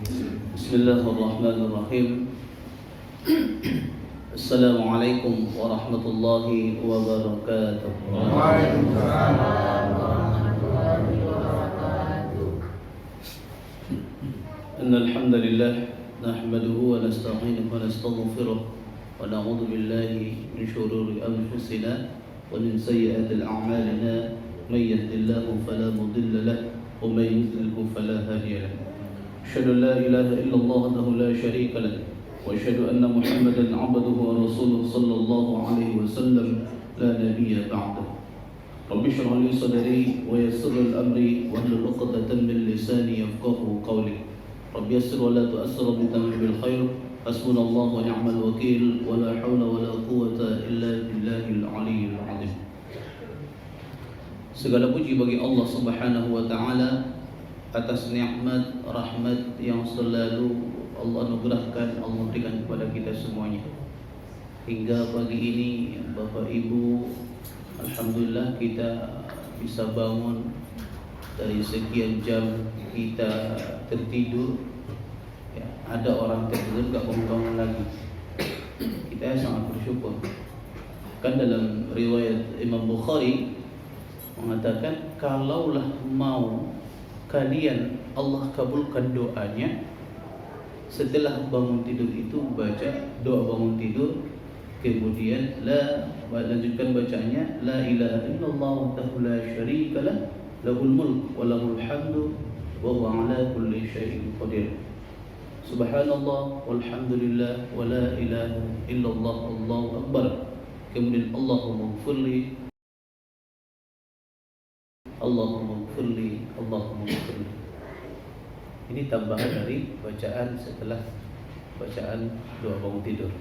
Bismillahirrahmanirrahim. Assalamualaikum warahmatullahi wabarakatuh. Waalaikumsalam warahmatullahi wabarakatuh. Innal hamdalillah nahmaduhu wa nasta'inuhu wa nastaghfiruh wa na'udzu billahi min shururi anfusina wa min sayyiati a'malina. May yahdihillahu fala mudilla lahu wa may yudlilhu fala hadiya lahu. Asyhadu an la ilaha illallah wahdahu la syarika lahu wa asyhadu anna Muhammadan 'abduhu wa rasuluhu sallallahu alaihi wasallam la nabiyya ba'dahu. Rabbi shrah li sadri wa yassir li amri wahlul 'uqdatam min lisani yafqahu qawli. Rabbi yassir wa la tu'assir bi tamamil khair. Hasbunallahu wa ni'mal wakeel wa la haula wa la quwwata illa billahil aliyyil 'azim. Segala puji bagi Allah Subhanahu wa taala atas nikmat rahmat yang selalu Allah anugerahkan, Allah berikan kepada kita semuanya. Hingga pagi ini Bapak Ibu, alhamdulillah kita bisa bangun dari sekian jam kita tertidur. Ya, ada orang tertidur gak bangun lagi. Kita sangat bersyukur. Kan dalam riwayat Imam Bukhari mengatakan, kalaulah mau kalian Allah kabulkan doanya, setelah bangun tidur itu baca doa bangun tidur, kemudian lanjutkan bacanya la ilaha illallah wahdahu la syarika lah, lahul mulk wa lahul hamdu wa huwa ala kulli syai'in qadir. Subhanallah walhamdulillah wa la ilaha illallah Allahu akbar. Kemudian Allahumma ighfirli, Allahumma ighfirli, Allahumma ighfirli. Ini tambahan dari bacaan setelah bacaan doa bangun tidur.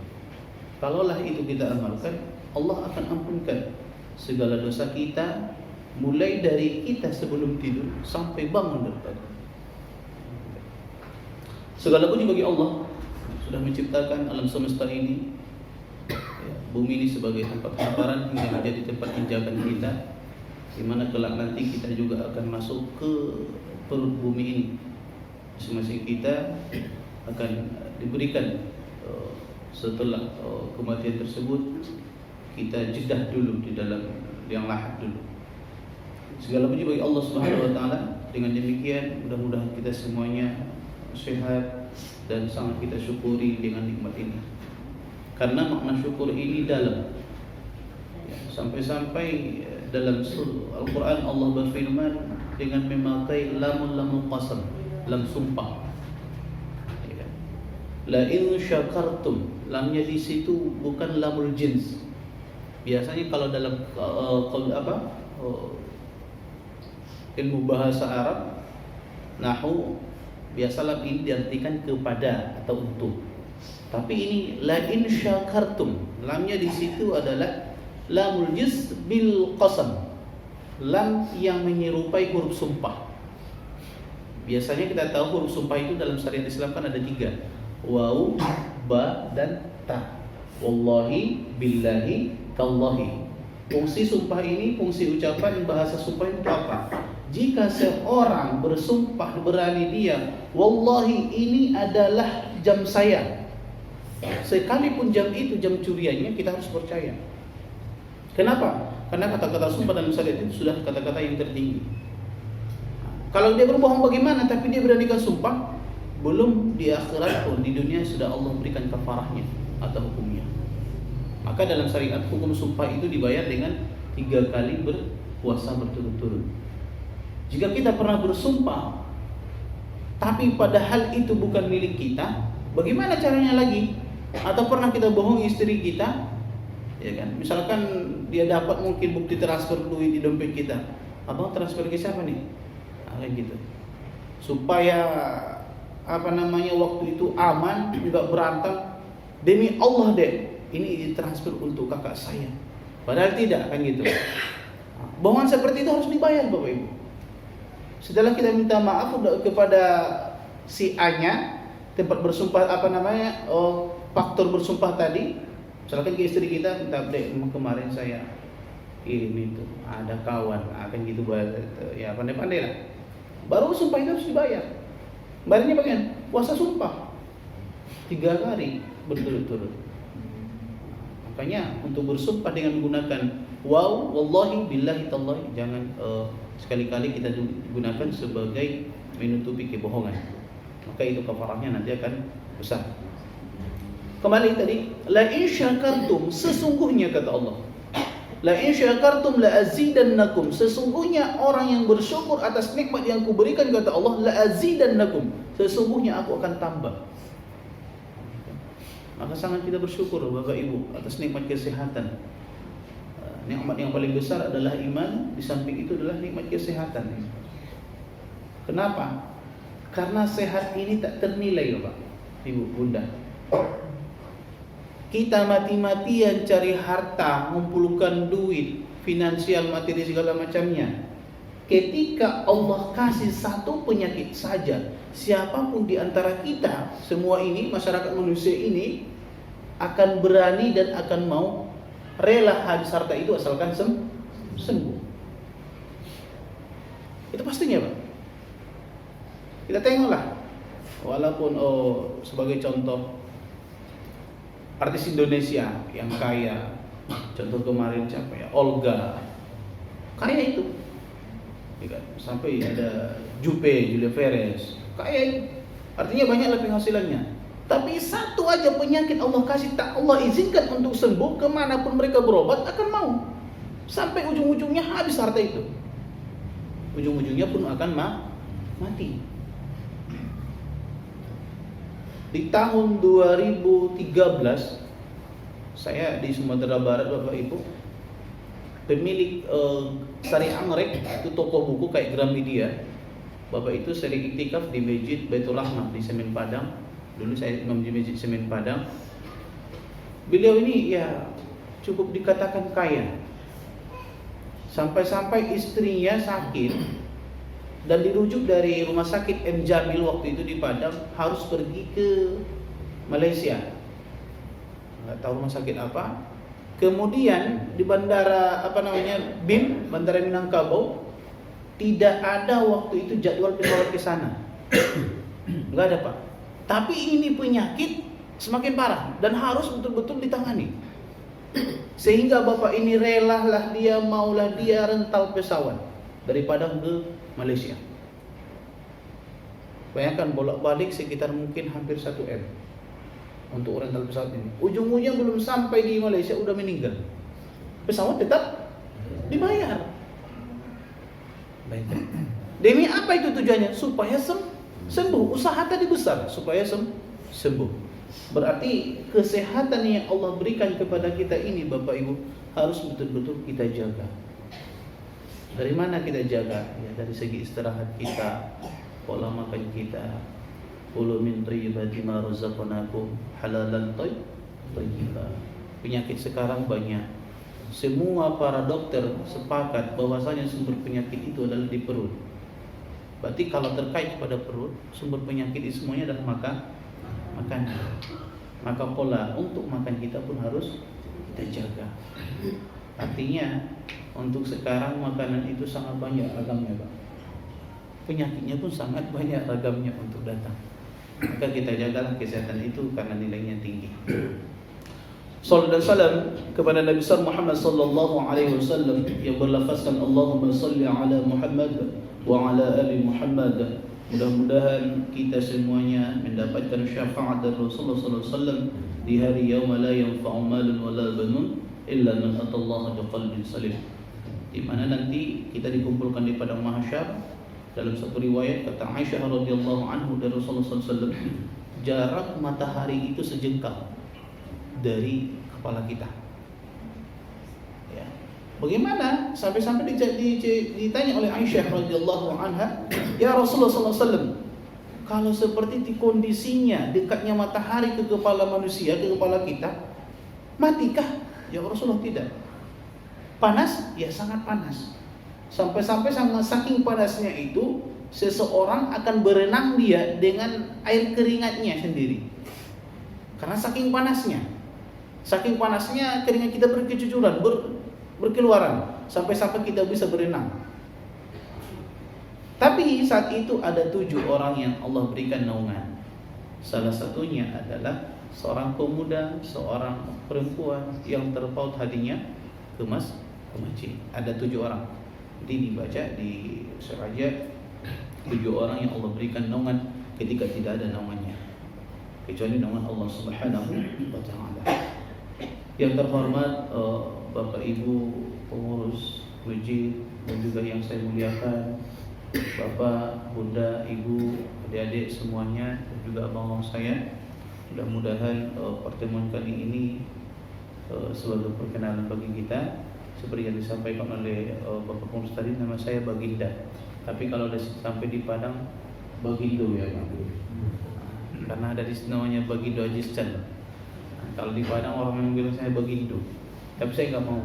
Kalaulah itu kita amalkan, Allah akan ampunkan segala dosa kita, mulai dari kita sebelum tidur sampai bangun daripada. Segala puji bagi Allah sudah menciptakan alam semesta ini, bumi ini sebagai tempat hamparan hingga menjadi tempat injakan kita, di mana kelak nanti kita juga akan masuk ke perut bumi ini. Masing-masing kita akan diberikan setelah kematian tersebut, kita jedah dulu di dalam liang lahat dulu. Segala puji bagi Allah Subhanahu wa taala. Dengan demikian mudah-mudahan kita semuanya sehat dan sangat kita syukuri dengan nikmat ini. Karena makna syukur ini dalam. Sampai-sampai dalam surah Al-Quran Allah berfirman dengan memakai lamul qasam, lam sumpah. La in syakartum, lamnya di situ bukan lamul jins. Biasanya kalau dalam ilmu bahasa Arab, nahwu, biasa lam ini diartikan kepada atau untuk. Tapi ini la in syakartum, lamnya di situ adalah lamul jins bil qasam, lam yang menyerupai huruf sumpah. Biasanya kita tahu huruf sumpah itu dalam syariat Islam kan ada 3, waw, ba, dan ta. Wallahi, billahi, tallahi. Fungsi sumpah ini, fungsi ucapan bahasa sumpah itu apa? Jika seorang bersumpah, berani dia, wallahi ini adalah jam saya, sekalipun jam itu jam curiannya, kita harus percaya. Kenapa? Karena kata-kata sumpah dalam syariat itu sudah kata-kata yang tertinggi. Kalau dia berbohong bagaimana? Tapi dia beranikan sumpah, belum di akhirat pun, di dunia sudah Allah berikan kafarahnya atau hukumnya. Maka dalam syariat hukum sumpah itu dibayar dengan 3 kali berpuasa berturut-turut. Jika kita pernah bersumpah, tapi padahal itu bukan milik kita, bagaimana caranya lagi? Atau pernah kita bohong istri kita? Ya kan, misalkan dia dapat mungkin bukti transfer duit di dompet kita, abang transfer ke siapa nih? Kayak gitu. Supaya waktu itu aman, enggak berantem, demi Allah deh, ini ditransfer untuk kakak saya. Padahal tidak, kan gitu. Bohongan seperti itu harus dibayar Bapak Ibu. Setelah kita minta maaf kepada si A-nya, tempat bersumpah faktor bersumpah tadi. Misalkan ke istri kita, minta dek, kemarin saya ini tuh ada kawan, akan gitu, ya pandai-pandai lah. Baru sumpah itu harus dibayar. Bayarnya bagaimana? puasa sumpah 3 hari berturut-turut. Makanya untuk bersumpah dengan menggunakan wow, wallahi, billahi, tallahi, jangan sekali-kali kita gunakan sebagai menutupi kebohongan. Maka itu kafarahnya nanti akan besar. Kembali tadi, la in syakartum, sesungguhnya kata Allah, la in syakartum la azidannakum, sesungguhnya orang yang bersyukur atas nikmat yang kuberikan kata Allah, la azidannakum, sesungguhnya aku akan tambah. Maka sangat kita bersyukur Bapak Ibu atas nikmat kesehatan. Nikmat yang paling besar adalah iman, di samping itu adalah nikmat kesehatan. Kenapa? Karena sehat ini tak ternilai Bapak Ibu Bunda. Kita mati-matian cari harta, mengumpulkan duit, finansial, materi segala macamnya. Ketika Allah kasih satu penyakit saja, siapapun di antara kita, semua ini, masyarakat manusia ini akan berani dan akan mau rela habis harta itu asalkan sembuh. Itu pastinya Pak. Kita tengoklah, walaupun sebagai contoh artis Indonesia yang kaya, contoh kemarin siapa ya, Olga, kaya itu, ya kan? Sampai ada Julia Perez, kaya itu, artinya banyaklah penghasilannya. Tapi satu aja penyakit Allah kasih, tak Allah izinkan untuk sembuh, kemanapun mereka berobat akan mau, sampai ujung-ujungnya habis harta itu, ujung-ujungnya pun akan mati. Di tahun 2013 saya di Sumatera Barat Bapak Ibu, pemilik Sari Anggrek, itu toko buku kayak Gramedia. Bapak itu sering iktikaf di Masjid Baitul Rahmah di Semen Padang. Dulu saya imam di Masjid Semen Padang. Beliau ini ya cukup dikatakan kaya. Sampai-sampai istrinya sakit dan dirujuk dari rumah sakit M. Jamil waktu itu di Padang, harus pergi ke Malaysia, nggak tahu rumah sakit apa. Kemudian di bandara BIM, Bandara Minangkabau, tidak ada waktu itu jadwal pesawat ke sana, nggak ada Pak. Tapi ini penyakit semakin parah dan harus betul-betul ditangani, sehingga bapak ini relalah dia, maulah dia rental pesawat dari Padang ke Malaysia. Bayangkan bolak-balik sekitar mungkin hampir 1 M untuk rental pesawat ini. Ujung-ujungnya belum sampai di Malaysia udah meninggal. Pesawat tetap dibayar. Demi apa itu tujuannya? Supaya sembuh. Usaha tadi besar supaya sembuh. Berarti kesehatan yang Allah berikan kepada kita ini Bapak Ibu harus betul-betul kita jaga. Dari mana kita jaga? Ya, dari segi istirahat kita, pola makan kita. Kulu min thayyibati ma razaqnakum halalan thayyiban. Penyakit sekarang banyak. Semua para dokter sepakat bahwasanya sumber penyakit itu adalah di perut. Berarti kalau terkait pada perut, sumber penyakit itu semuanya adalah makan. Maka pola untuk makan kita pun harus kita jaga. Artinya untuk sekarang makanan itu sangat banyak ragamnya Pak. Penyakitnya pun sangat banyak ragamnya untuk datang. Maka kita jagalah kesehatan itu karena nilainya tinggi. Sallallahu alaihi wasallam kepada Nabi Muhammad sallallahu alaihi wasallam yang berlafazkan Allahumma salli ala Muhammad wa ala ali Muhammad. Mudah-mudahan kita semuanya mendapatkan syafaat dari Rasulullah sallallahu alaihi wasallam di hari yauma la yanfa'u malun wala banun illa man atallaha biqalbin salim. Di mana nanti kita dikumpulkan di padang mahsyar. Dalam satu riwayat kata Aisyah radhiyallahu anhu dari Rasulullah SAW, jarak matahari itu sejengkal dari kepala kita. Ya. Bagaimana? Sampai-sampai ditanya oleh Aisyah radhiyallahu anha, ya Rasulullah SAW, kalau seperti itu kondisinya dekatnya matahari ke kepala manusia, ke kepala kita, matikah? Ya Rasulullah tidak. Panas? Ya sangat panas. Sampai-sampai saking panasnya itu, seseorang akan berenang dia dengan air keringatnya sendiri. Karena saking panasnya. Saking panasnya keringat kita berkecucuran, berkeluaran. Sampai-sampai kita bisa berenang. Tapi saat itu ada 7 orang yang Allah berikan naungan. Salah satunya adalah seorang pemuda, seorang perempuan yang terpaut hatinya ke masjid. Ada 7 orang. Jadi dibaca di Suraja 7 orang yang Allah berikan naungan ketika tidak ada naungannya, kecuali naungan Allah Subhanahu wa Ta'ala. Yang terhormat Bapak Ibu pengurus masjid dan juga yang saya muliakan, Bapak, Bunda, Ibu, adik-adik semuanya, dan juga abang-abang saya. Mudah-mudahan pertemuan kali ini sebagai perkenalan bagi kita. Seperti yang disampaikan oleh Bapak Pengurus tadi, nama saya Baginda. Tapi kalau udah sampai di Padang, Bagindo ya Pak. Karena ada di namanya Bagindo Ajiscan. Kalau di Padang orang yang bilang saya Bagindo, tapi saya nggak mau.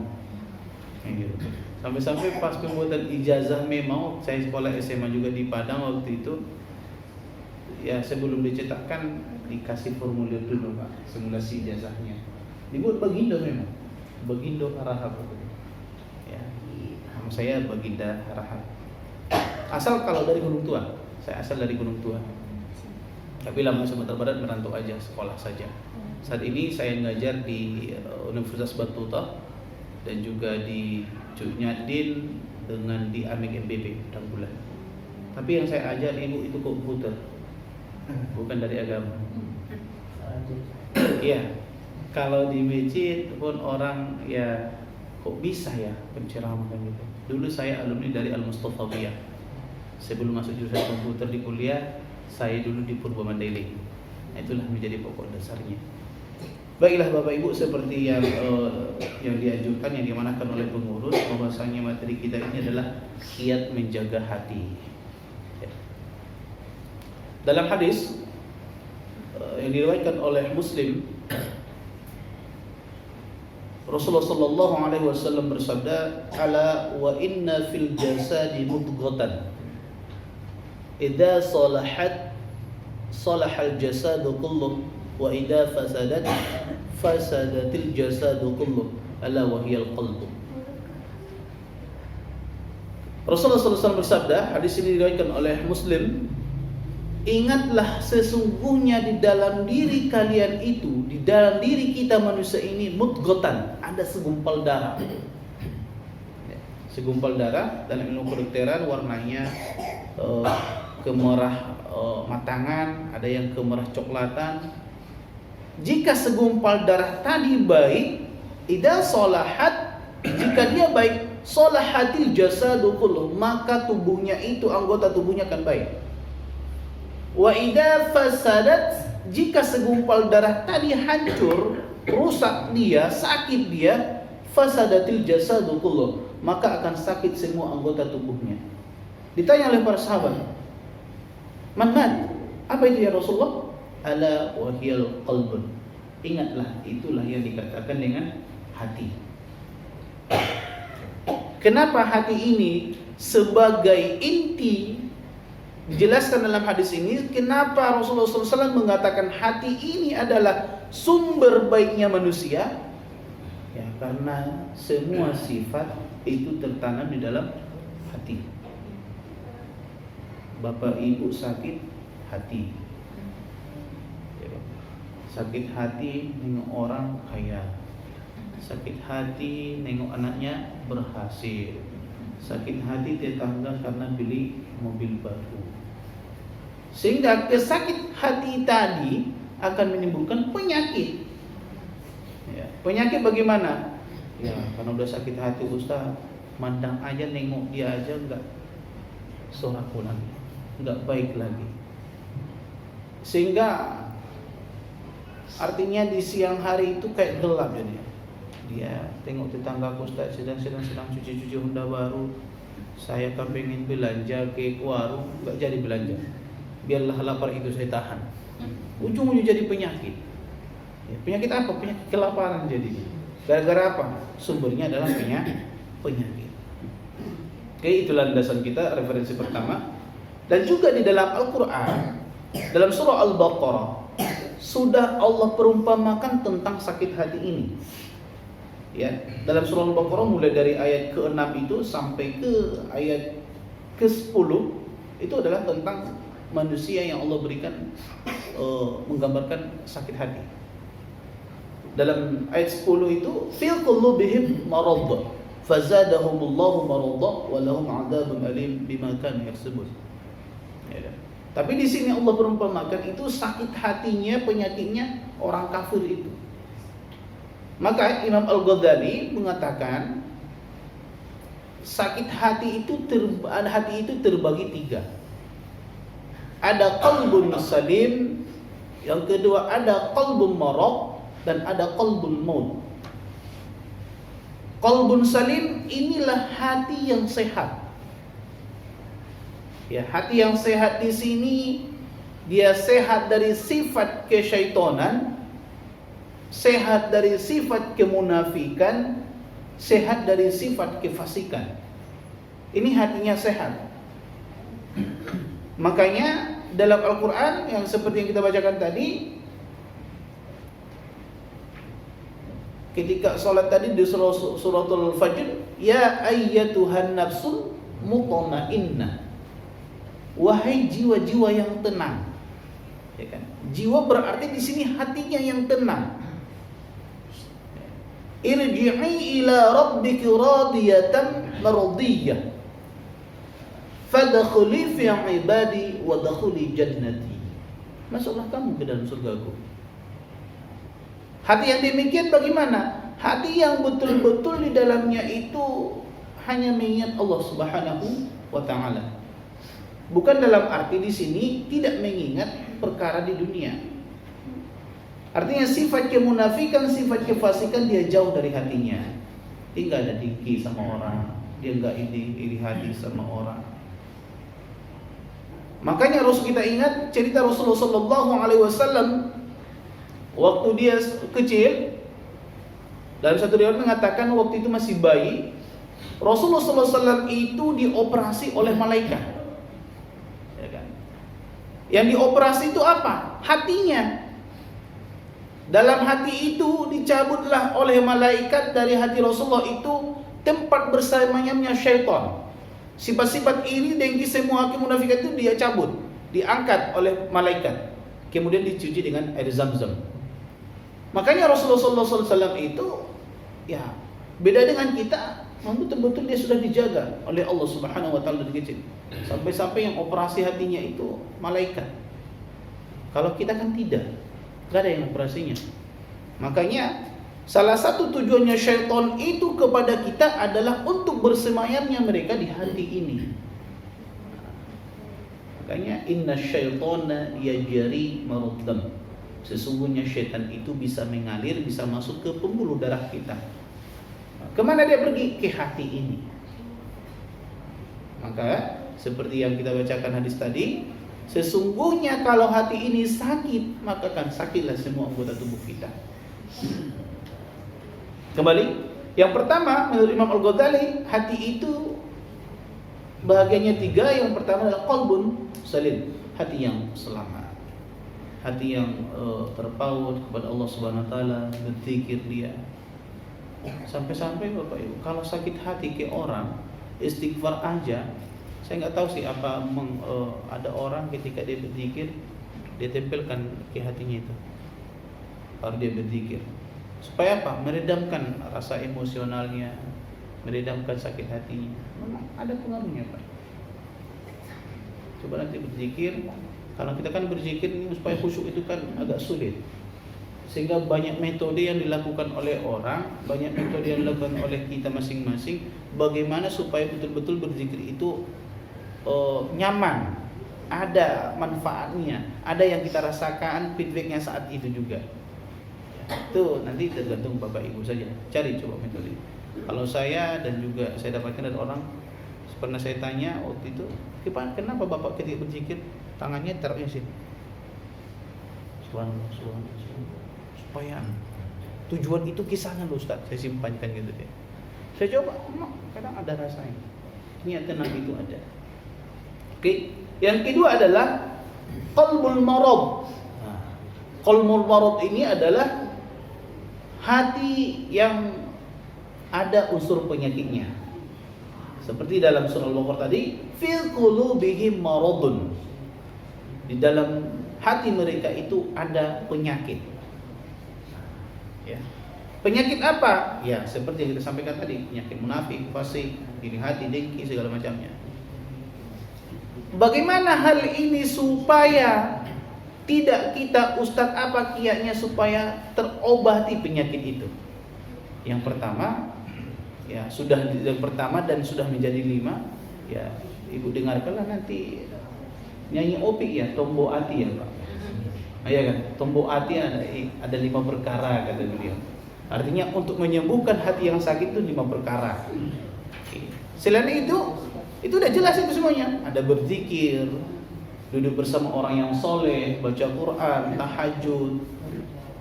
Gitu. Sampai-sampai pas pembuatan ijazah memo, saya sekolah SMA juga di Padang waktu itu. Ya sebelum dicetakkan dikasih formulir dulu Pak, simulasi ijazahnya. Dibuat Bagindo memang, Bagindo Harahap. Ya, nama saya Baginda Harahap. Asal kalau dari Gunung Tua, saya asal dari Gunung Tua. Tapi lama Sumatera Barat merantau aja, sekolah saja. Saat ini saya ngajar di Universitas Batuta dan juga di Cudnyadin dengan di Amik MBB Tanggulan. Tapi yang saya ajar ibu itu komputer, bukan dari agama. Iya, kalau di masjid pun orang ya kok bisa ya penceramah gitu. Dulu saya alumni dari Al-Mustafawiyah. Sebelum masuk jurusan komputer di kuliah, saya dulu di Purba Mandailing. Nah, itulah menjadi pokok dasarnya. Baiklah Bapak Ibu, seperti yang dianjurkan, yang dimanakan oleh pengurus, bahwasanya materi kita ini adalah kiat menjaga hati. Dalam hadis yang diriwayatkan oleh Muslim, Rasulullah sallallahu alaihi wasallam bersabda, "Ala wa inna fil jasadi mudghatan. Idza salahat salahal jasadu kulluh wa idza fasadat fasadatil jasadu kulluh. Ala wa hiyal qalbu." Rasulullah sallallahu alaihi wasallam bersabda, hadis ini diriwayatkan oleh Muslim, "Ingatlah sesungguhnya di dalam diri kalian itu, di dalam diri kita manusia ini mudghatan, ada segumpal darah." Segumpal darah dalam ilmu kedokteran warnanya kemerah matangan, ada yang kemerah coklatan. Jika segumpal darah tadi baik, idza salahat, jika dia baik, salahatil jasadu kulluh, maka tubuhnya itu, anggota tubuhnya akan baik. Wa idza fasadat, jika segumpal darah tadi hancur, rusak dia, sakit dia, fasadatil jasadu kulluh, maka akan sakit semua anggota tubuhnya. Ditanya oleh para sahabat, "Man mad?" Apa itu ya Rasulullah? "Ala wa hiyal qalbun." Ingatlah, itulah yang dikatakan dengan hati. Kenapa hati ini sebagai inti? Dijelaskan dalam hadis ini kenapa Rasulullah SAW mengatakan hati ini adalah sumber baiknya manusia. Ya, karena semua sifat itu tertanam di dalam hati. Bapak ibu sakit hati, sakit hati nengok orang kaya, sakit hati nengok anaknya berhasil, sakit hati tetangga karena beli mobil baru. Sehingga kesakit hati tadi akan menimbulkan penyakit. Ya, penyakit bagaimana? Ya, karena udah sakit hati Ustaz, mandang aja, nengok dia aja enggak soraku lagi, enggak baik lagi. Sehingga artinya di siang hari itu kayak gelap jadinya. Dia tengok tetanggaku Ustaz sedang cuci Honda baru. Saya kan pengen belanja ke warung, enggak jadi belanja. Biarlah lapar itu saya tahan. Ujung-ujung jadi penyakit. Ya, penyakit apa? Penyakit kelaparan jadi. Gara-gara apa? Sumbernya adalah penyakit. Oke, itu landasan kita, referensi pertama. Dan juga di dalam Al-Quran, dalam surah Al-Baqarah, sudah Allah perumpamakan tentang sakit hati ini. Ya, dalam surah Al-Baqarah mulai dari ayat ke-6 itu sampai ke ayat ke-10 itu adalah tentang manusia yang Allah berikan menggambarkan sakit hati. Dalam ayat 10 itu fi qulubihim marad fazadahumullahu marada wa lahum 'adzabun alim bima kanu yaksubun. Ya, tapi di sini Allah perumpamakan itu sakit hatinya, penyakitnya orang kafir itu. Maka Imam Al-Ghazali mengatakan sakit hati itu terbagi 3. Ada qalbun salim, yang kedua ada qalbun marad, dan ada qalbul maut. Qalbun salim inilah hati yang sehat. Ya, hati yang sehat di sini dia sehat dari sifat kesyaitanan, sehat dari sifat kemunafikan, sehat dari sifat kefasikan. Ini hatinya sehat. Makanya dalam Al-Quran yang seperti yang kita bacakan tadi, ketika sholat tadi di suratul Fajr, ya ayyatuhan nafsul mutmainnah, wahai jiwa-jiwa yang tenang. Ya kan? Jiwa berarti di sini hatinya yang tenang. Irji'i ila rabbiki radiyatan mardiyah fadkhuli fi ibadi wa dakhuli jannati. Masuklah kamu ke dalam surgaku. Hati yang demikian bagaimana? Hati yang betul-betul di dalamnya itu hanya mengingat Allah Subhanahu wa taala. Bukan dalam arti di sini tidak mengingat perkara di dunia. Artinya sifat kemunafikan, sifat kefasikan dia jauh dari hatinya. Dia enggak ada dengki sama orang, dia enggak iri hati sama orang. Makanya harus kita ingat cerita Rasulullah sallallahu alaihi wasallam waktu dia kecil. Dalam satu riwayat mengatakan waktu itu masih bayi, Rasulullah sallallahu alaihi wasallam itu dioperasi oleh malaikat. Ya kan? Yang dioperasi itu apa? Hatinya. Dalam hati itu dicabutlah oleh malaikat dari hati Rasulullah itu tempat bersamanya syaitan. Sifat-sifat iri, dengki, semua kemunafikan itu dia cabut, diangkat oleh malaikat, kemudian dicuci dengan air Zam-Zam. Makanya Rasulullah SAW itu ya beda dengan kita, betul-betul dia sudah dijaga oleh Allah Subhanahu Wa Taala dari kecil, sampai-sampai yang operasi hatinya itu malaikat. Kalau kita kan tidak, nggak ada yang operasinya. Makanya salah satu tujuannya syaitan itu kepada kita adalah untuk bersemayamnya mereka di hati ini. Makanya inna syaitana yajri maruddam. Sesungguhnya syaitan itu bisa mengalir, bisa masuk ke pembuluh darah kita. Kemana dia pergi? Ke hati ini. Maka seperti yang kita bacakan hadis tadi, sesungguhnya kalau hati ini sakit, maka kan sakitlah semua anggota tubuh kita. Kembali, yang pertama menurut Imam Al-Ghazali, hati itu bahagiannya 3. Yang pertama adalah qalbun salim, hati yang selamat, hati yang terpaut kepada Allah Subhanahu Wa Taala, berzikir dia. Sampai-sampai Bapak Ibu, kalau sakit hati ke orang, istighfar aja. Saya nggak tahu sih apa ada orang ketika dia berzikir, dia tempelkan ke hatinya itu, baru dia berzikir. Supaya apa? Meredamkan rasa emosionalnya, meredamkan sakit hatinya. Memang ada pengaruhnya Pak. Coba nanti berzikir. Kalau kita kan berzikir ini supaya khusyuk itu kan agak sulit. Sehingga banyak metode yang dilakukan oleh orang, banyak metode yang dilakukan oleh kita masing-masing. Bagaimana supaya betul-betul berzikir itu nyaman, ada manfaatnya, ada yang kita rasakan feedbacknya saat itu juga. Itu nanti tergantung Bapak Ibu saja. Cari coba metode. Kalau saya dan juga saya dapatkan dari orang, pernah saya tanya waktu itu, kenapa Bapak ketika berzikir tangannya taruhnya sini? Subhanallah. Supaya tujuan itu kisahan Ustaz, saya simpankan gitu deh. Saya coba, kadang ada rasanya. Niat tenang itu ada. Oke. Yang kedua adalah qalbul marad. Qalbul marad ini adalah hati yang ada unsur penyakitnya. Seperti dalam surah Al-Baqarah tadi, fil qulubihim maradun. Di dalam hati mereka itu ada penyakit. Ya. Penyakit apa? Ya, seperti yang kita sampaikan tadi, penyakit munafik, fasik, iri hati, dengki, segala macamnya. Bagaimana hal ini supaya tidak kita, Ustadz, apa kiatnya supaya terobati penyakit itu? Yang pertama, ya sudah yang pertama dan sudah menjadi 5, ya ibu dengarkanlah nanti nyanyi Opik ya, Tombo Ati ya Pak. Iya kan, Tombo Ati ada 5 perkara kata beliau. Artinya untuk menyembuhkan hati yang sakit itu 5 perkara. Selain itu udah jelas itu semuanya. Ada berzikir, duduk bersama orang yang soleh, baca Quran, tahajud.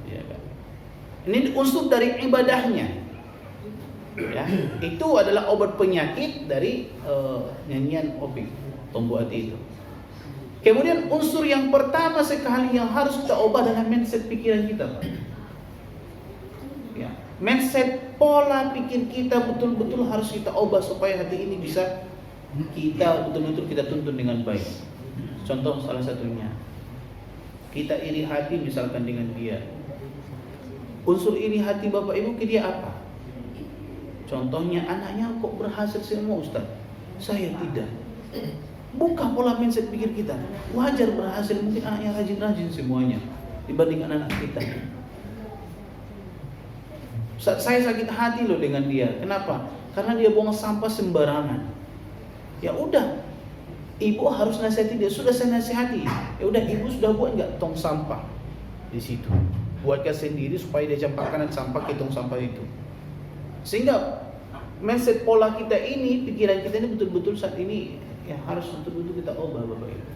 Ya kan? Ini unsur dari ibadahnya. Ya, itu adalah obat penyakit dari nyanyian Opik, Tombo Ati itu. Kemudian unsur yang pertama sekali yang harus kita ubah adalah mindset pikiran kita, Pak. Ya, mindset pola pikir kita betul-betul harus kita ubah supaya hati ini bisa kita betul-betul kita tuntun dengan baik. Contoh salah satunya, kita iri hati misalkan dengan dia. Unsur iri hati Bapak Ibu ke dia apa? Contohnya anaknya kok berhasil semua Ustaz, saya tidak. Buka pola mindset pikir kita. Wajar berhasil, mungkin anaknya rajin-rajin semuanya dibanding anak kita. Saya sakit hati loh dengan dia. Kenapa? Karena dia buang sampah sembarangan. Ya udah, ibu harus nasihati dia. Sudah saya nasihati. Ya udah, ibu sudah buat nggak tong sampah di situ? Buatkan sendiri supaya dia campakkan sampah ke tong sampah itu. Sehingga mindset pola kita ini, pikiran kita ini betul-betul saat ini ya harus betul-betul kita ubah Bapak Ibu,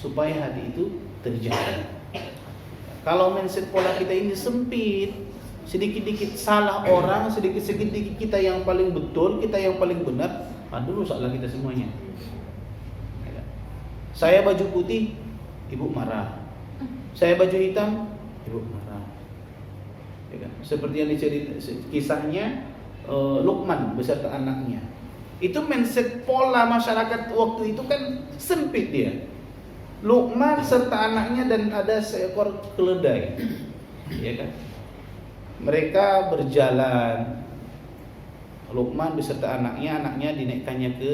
supaya hati itu terjaga. Kalau mindset pola kita ini sempit, sedikit-dikit salah orang, sedikit-sedikit kita yang paling betul, kita yang paling benar, aduh salah kita semuanya. Saya baju putih, ibu marah. Saya baju hitam, ibu marah. Ya kan? Seperti yang diceritakan kisahnya Luqman beserta anaknya. Itu mindset pola masyarakat waktu itu kan sempit dia. Luqman serta anaknya dan ada seekor keledai. Ya kan? Mereka berjalan. Luqman beserta anaknya dinaikkannya ke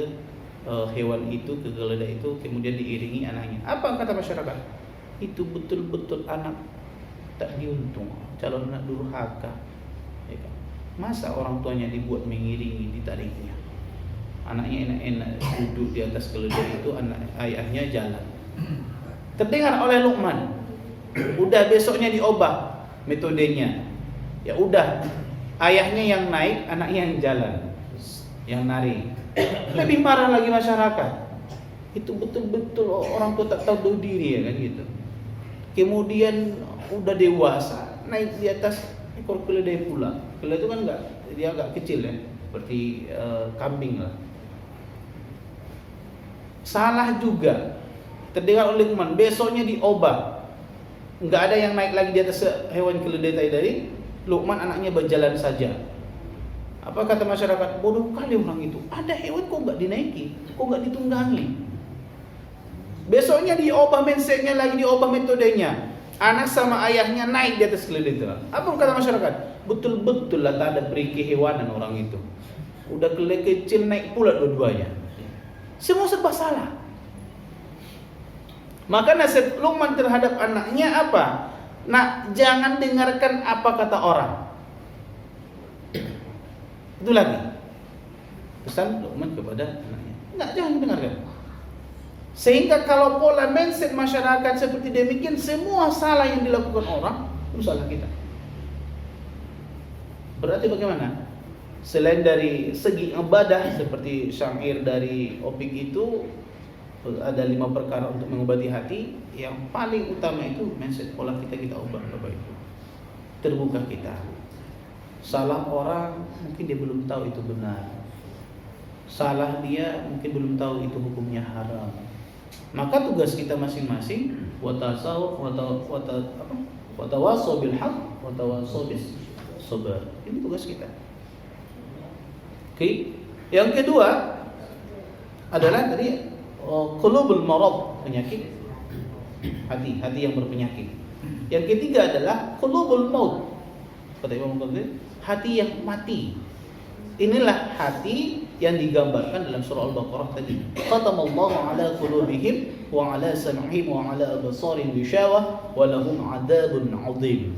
hewan itu, ke keledai itu, kemudian diiringi anaknya. Apa kata masyarakat? Itu betul-betul anak tak diuntung, calon anak durhaka. Ya kan? Masa orang tuanya dibuat mengiringi, ditariknya. Anaknya enak-enak duduk di atas keledai itu, ayahnya jalan. Terdengar oleh Luqman. Udah besoknya diubah metodenya. Ya udah, ayahnya yang naik, anaknya yang jalan, yang narik. Lebih marah lagi masyarakat. Itu betul-betul orang tua tak tahu diri ya kan gitu. Kemudian udah dewasa, naik di atas ekor keledai pula. Keledai itu kan dia agak kecil ya, seperti kambing lah. Salah juga. Terdengar oleh Luqman, besoknya diubah. Enggak ada yang naik lagi di atas hewan keledai tadi. Luqman anaknya berjalan saja. Apa kata masyarakat? Bodoh kali orang itu. Ada hewan kok enggak dinaiki, kok enggak ditunggangi. Besoknya diubah mindsetnya lagi, diubah metodenya. Anak sama ayahnya naik di atas keledai itu. Apa kata masyarakat? Betul-betul lah tak ada peri kehewanan orang itu. Udah keledai kecil naik pula dua-duanya. Semua serba salah. Maka nasihat Luqman terhadap anaknya apa? Nak, jangan dengarkan apa kata orang. Itu lagi pesan Luqman kepada anaknya. Enggak, jangan dengarkan. Sehingga kalau pola mindset masyarakat seperti demikian, semua salah yang dilakukan orang itu salah kita. Berarti bagaimana? Selain dari segi ibadah seperti syair dari Opik itu, ada 5 perkara untuk mengobati hati. Yang paling utama itu mindset pola kita ubah Bapak Ibu. Terbuka kita. Salah orang mungkin dia belum tahu itu benar. Salah dia mungkin belum tahu itu hukumnya haram. Maka tugas kita masing-masing watawassaw bil haqq watawassaw bis sabr. Ini tugas kita. Oke. Yang kedua adalah tadi qulubul marad, penyakit hati yang berpenyakit. Yang ketiga adalah qulubul maut. Kata Imam Ghazali, hati yang mati. Inilah hati yang digambarkan dalam surah Al-Baqarah tadi. Khatamallahu ala qulubihim wa ala sam'ihim wa ala absarihim ghishawah wa lahum 'adzabun 'adzim.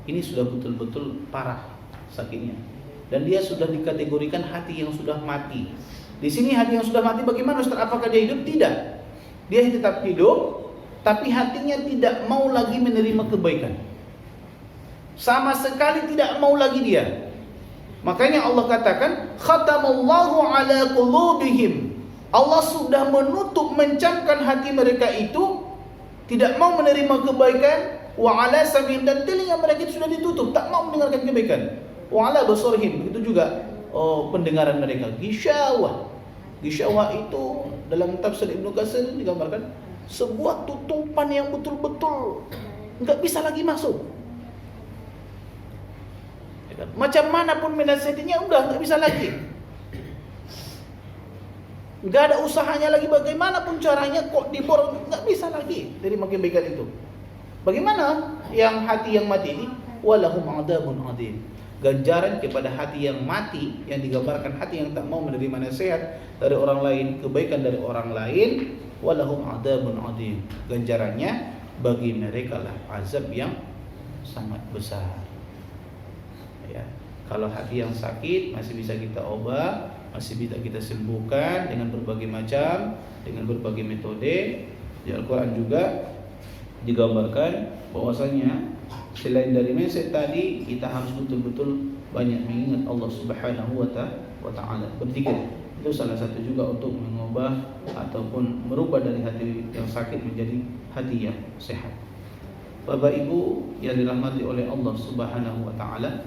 Ini sudah betul-betul parah sakitnya. Dan dia sudah dikategorikan hati yang sudah mati. Di sini hati yang sudah mati bagaimana Ustaz? Apakah dia hidup? Tidak. Dia tetap hidup, tapi hatinya tidak mau lagi menerima kebaikan. Sama sekali tidak mau lagi dia. Makanya Allah katakan khatamallahu ala qulubihim. Allah sudah menutup, mencamkan hati mereka itu, tidak mau menerima kebaikan, wa ala sam'ihim, dan telinga mereka itu sudah ditutup, tak mau mendengarkan kebaikan. Wa ala basarihim, begitu juga pendengaran mereka. Ghishawah. Ghishawah itu dalam tafsir Ibnu Katsir digambarkan sebuah tutupan yang betul-betul enggak bisa lagi masuk. Macam manapun menasihatinya udah enggak bisa lagi. Enggak ada usahanya lagi, bagaimanapun caranya kok dibor enggak bisa lagi dari kebaikan itu. Bagaimana yang hati yang mati ini? Walahum 'adzabun 'adzim. Ganjaran kepada hati yang mati, yang digambarkan hati yang tak mau menerima nasihat dari orang lain, kebaikan dari orang lain, walahum 'adzabun 'adzim. Ganjarannya bagi mereka lah azab yang sangat besar. Ya, kalau hati yang sakit masih bisa kita obat, masih bisa kita sembuhkan dengan berbagai macam, dengan berbagai metode. Di Al-Quran juga digambarkan bahwasanya selain dari mindset tadi, kita harus betul-betul banyak mengingat Allah Subhanahu wa Ta'ala. Berzikir itu salah satu juga untuk mengubah ataupun merubah dari hati yang sakit menjadi hati yang sehat. Bapak Ibu yang dirahmati oleh Allah Subhanahu wa Ta'ala,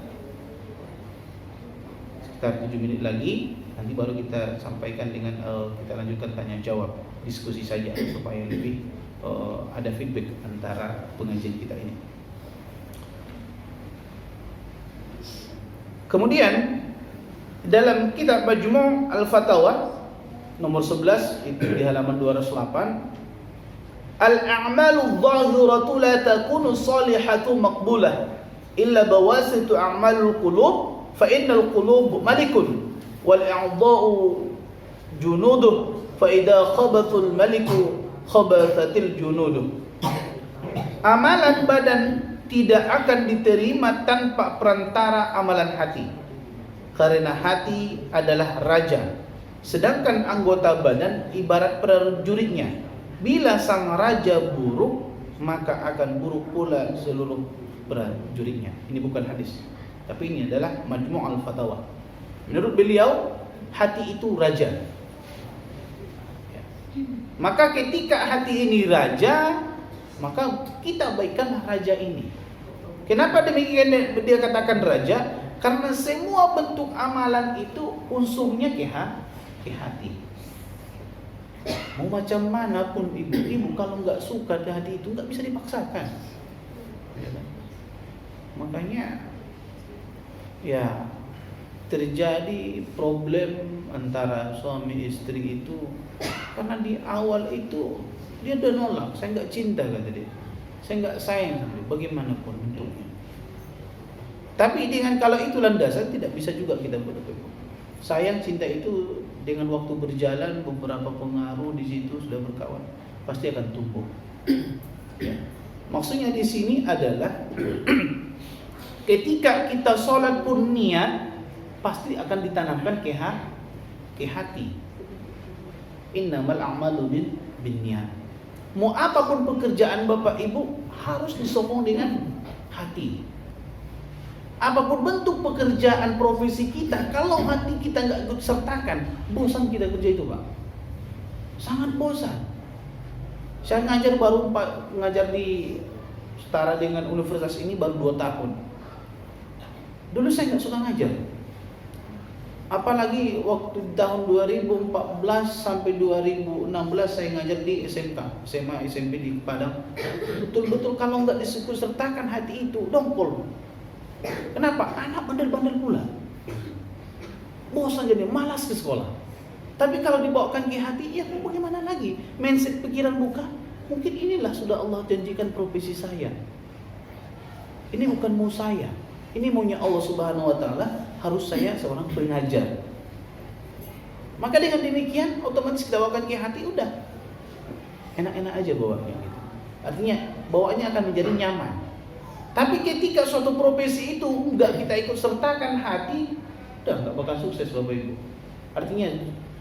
sekitar 7 menit lagi nanti baru kita sampaikan dengan kita lanjutkan tanya jawab, diskusi saja supaya lebih ada feedback antara pengajian kita ini. Kemudian dalam kitab Majmu' Al-Fatawa nomor 11 itu di halaman 208, al-a'malu adh-dhahiratu la takunu salihatu maqbulah illa bawasitu a'malul qulub fa innal qulub malikun wal a'dha'u junuduh fa idza khabathul maliku khabathatil junuduh. Amalan badan tidak akan diterima tanpa perantara amalan hati, karena hati adalah raja, sedangkan anggota badan ibarat prajuritnya. Bila sang raja buruk, maka akan buruk pula seluruh prajuritnya. Ini bukan hadis, tapi ini adalah Majmu' Al-Fatawa. Menurut beliau, hati itu raja. Maka ketika hati ini raja, maka kita baikkan raja ini. Kenapa demikian dia katakan raja? Karena semua bentuk amalan itu unsurnya ke hati. Mau macam manapun ibu kalau nggak suka di hati itu nggak bisa dipaksakan. Makanya ya terjadi problem antara suami istri itu karena di awal itu dia udah nolak, saya nggak cinta kata dia, saya nggak sayang sama dia, bagaimanapun bentuknya. Tapi dengan kalau itu landasan tidak bisa juga kita berdebat. Sayang cinta itu dengan waktu berjalan beberapa pengaruh di situ sudah berkawan, pasti akan tumbuh. Ya. Maksudnya di sini adalah ketika kita sholat pun niat pasti akan ditanamkan ke hati. Innamal a'malu binniyat. Mau apapun pekerjaan Bapak Ibu harus disokong dengan hati. Apapun bentuk pekerjaan profesi kita, kalau hati kita nggak ikut sertakan, bosan kita kerja itu Pak. Sangat bosan. Saya ngajar di setara dengan universitas ini baru 2 tahun. Dulu saya nggak suka ngajar. Apalagi waktu tahun 2014 sampai 2016 saya ngajar di SMK, SMA, SMP di Padang. Betul-betul kalau nggak disertakan hati itu, dongkol. Kenapa? Anak bandel-bandel pula. Bosan jadi, malas ke sekolah. Tapi kalau dibawakan ke hati, ya bagaimana lagi? Mindset pikiran buka mungkin inilah sudah Allah janjikan profesi saya. Ini bukan mau saya, ini maunya Allah Subhanahu wa Ta'ala, harus saya seorang pengajar. Maka dengan demikian otomatis kita bawakan ke hati, udah enak-enak aja bawaannya gitu. Artinya bawaannya akan menjadi nyaman. Tapi ketika suatu profesi itu enggak kita ikut sertakan hati, udah enggak bakal sukses Bapak Ibu. Artinya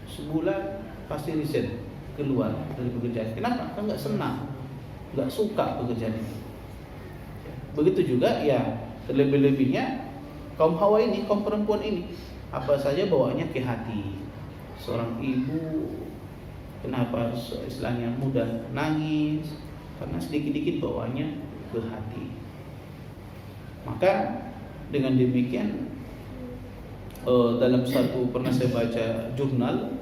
sebulan pasti resign, keluar dari pekerjaan. Kenapa? Kan enggak senang, enggak suka pekerjaan itu. Begitu juga ya terlebih-lebihnya kaum hawa ini, kaum perempuan ini, apa saja bawaannya ke hati. Seorang ibu kenapa istilahnya mudah nangis? Karena sedikit-sedikit bawaannya ke hati. Maka dengan demikian dalam satu pernah saya baca jurnal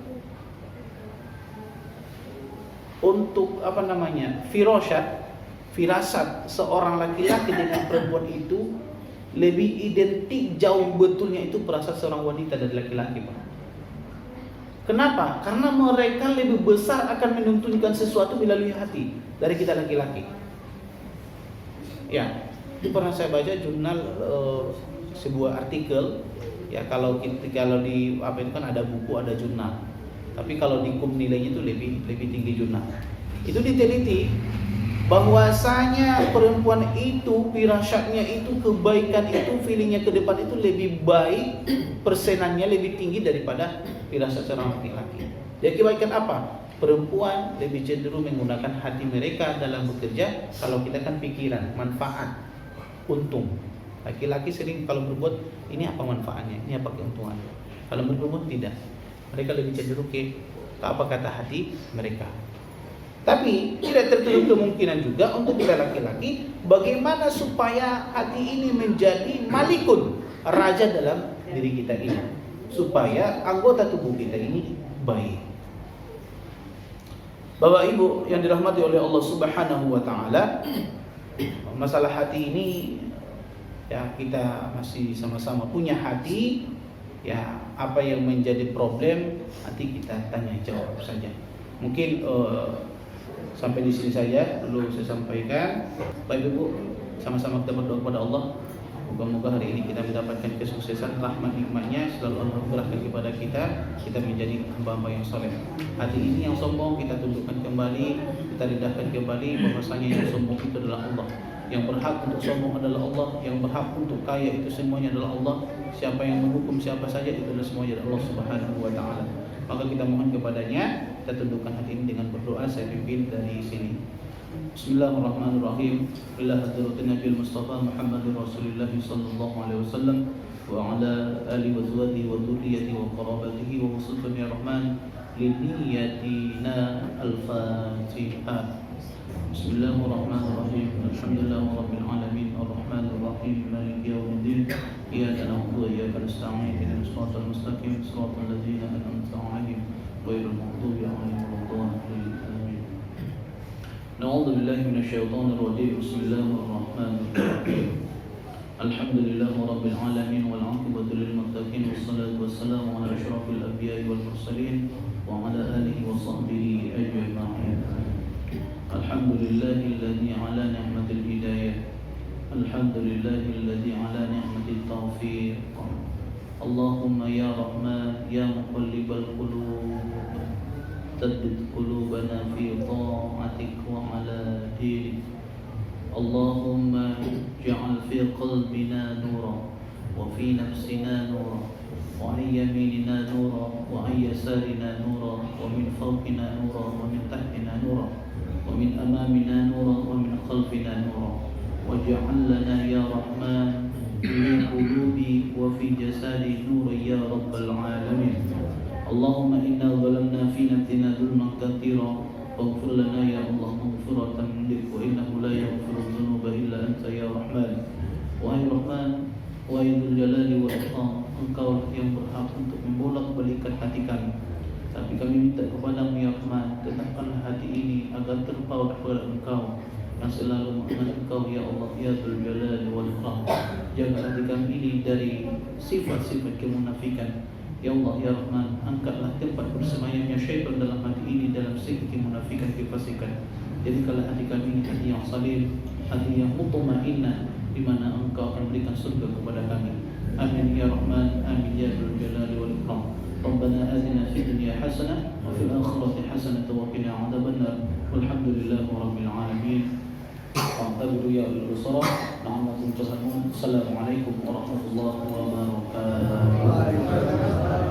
untuk firasat seorang laki-laki dengan perempuan itu lebih identik jauh betulnya itu firasat seorang wanita dari laki-laki, Pak. Kenapa? Karena mereka lebih besar akan menuntunkan sesuatu melalui hati dari kita laki-laki. Ya, itu pernah saya baca jurnal sebuah artikel. Ya kalau di apa itu kan ada buku, ada jurnal. Tapi kalau di kum nilainya itu lebih tinggi jurnal. Itu diteliti bahwasanya perempuan itu firasatnya itu, kebaikan itu, feelingnya ke depan itu lebih baik, persenannya lebih tinggi daripada firasat seorang laki-laki. Jadi kebaikan apa? Perempuan lebih cenderung menggunakan hati mereka dalam bekerja. Kalau kita kan pikiran, manfaat, untung. Laki-laki sering kalau berbuat ini apa manfaatnya, ini apa keuntungannya. Kalau perempuan tidak, mereka lebih cenderung ke apa kata hati mereka. Tapi tidak tertutup kemungkinan juga untuk kita laki-laki, bagaimana supaya hati ini menjadi malikun, raja dalam diri kita ini, supaya anggota tubuh kita ini baik. Bapak Ibu yang dirahmati oleh Allah Subhanahu wa Ta'ala, masalah hati ini ya kita masih sama-sama punya hati. Ya, apa yang menjadi problem nanti kita tanya jawab saja. Mungkin sampai di sini saja dulu saya sampaikan. Bapak Ibu, sama-sama kita berdoa kepada Allah. Moga-moga hari ini kita mendapatkan kesuksesan, rahmat nikmatnya selalu Allah berikan kepada kita menjadi hamba-hamba yang soleh. Hati ini yang sombong kita tundukkan kembali, kita rendahkan kembali, bahwasanya yang sombong itu adalah Allah. Yang berhak untuk sombong adalah Allah, yang berhak untuk kaya itu semuanya adalah Allah. Siapa yang menghukum siapa saja itu adalah semuanya Allah Subhanahu wa Ta'ala. Maka kita mohon kepadanya, kita tundukkan hati ini dengan berdoa. Saya pimpin dari sini. Bismillahirrahmanirrahim. Ila hadratin Nabi Mustafa Muhammadur Rasulullah sallallahu alaihi wasallam wa ala alihi wa sahbihi wa dhurriyyatihi wa qarabatihi wa wasallam ya rahman li niyatina al-Fatihah. Bismillahirrahmanirrahim. Alhamdulillahirabbil alamin arrahmanir rahim maliki yaumiddin. Iyyaka na'budu wa iyyaka nasta'in ihdinas siratal mustaqim siratal ladzina an'amta 'alaihim ghairil maghdubi 'alaihim waladdallin. نعوذ بالله من الشيطان الرجيم. بسم الله الرحمن الرحيم. الحمد لله رب العالمين والعاقبة للمتقين والصلاة والسلام على أشرف الأنبياء والمرسلين وعلى آله وصحبه أجمعين. الحمد لله الذي على نعمة الهداية. الحمد لله الذي على نعمة التوفيق. اللهم يا رحمن يا مقلب القلوب ثبت قلوبنا في طاعتك وعلى دينك. اللهم اجعل في قلبنا نورا وفي نفسنا نورا وعن يميننا نورا وعن يسارنا نورا ومن فوقنا نورا ومن تحتنا نورا ومن أمامنا نورا ومن خلفنا نورا واجعل لنا يا رحمن في قلوبي وفي جسدي نورا يا رب العالمين. اللهم إنا ظلمنا في نفسنا ظلما كثيرا فاغفر لنا يا الله مغفرة منك وإنه لا يغفر الذنوب إلا أنت يا رحمن. Wahai Rahman, wahai Dzul Jalali wal Ikram, Engkau yang berhak untuk membolak-balikan hati kami. Tapi kami minta kepadamu ya Rahman, tetapkanlah hati ini agar terpaut kepada Engkau yang selalu mengenal Engkau ya Allah ya Dzul Jalali wal Ikram. Jaga hati kami ini dari sifat-sifat kemunafikan, Ya Allah, Ya Rahman, angkatlah tempat bersemayamnya syaitan dalam hati ini, dalam segi kemunafikan, kefasikan. Jadikanlah hati kami hati yang salim, hati yang mutmainnah, di mana Engkau akan berikan surga kepada kami. Amin ya Rahman, amin ya Dzul Jalali wal Ikram. Rabbana atina fid dunya hasanah wa fil akhirati hasanah wa qina adzabannar. Walhamdulillahi rabbil alamin. Wa'tabiru ya ulul absar. Assalamualaikum warahmatullahi wabarakatuh.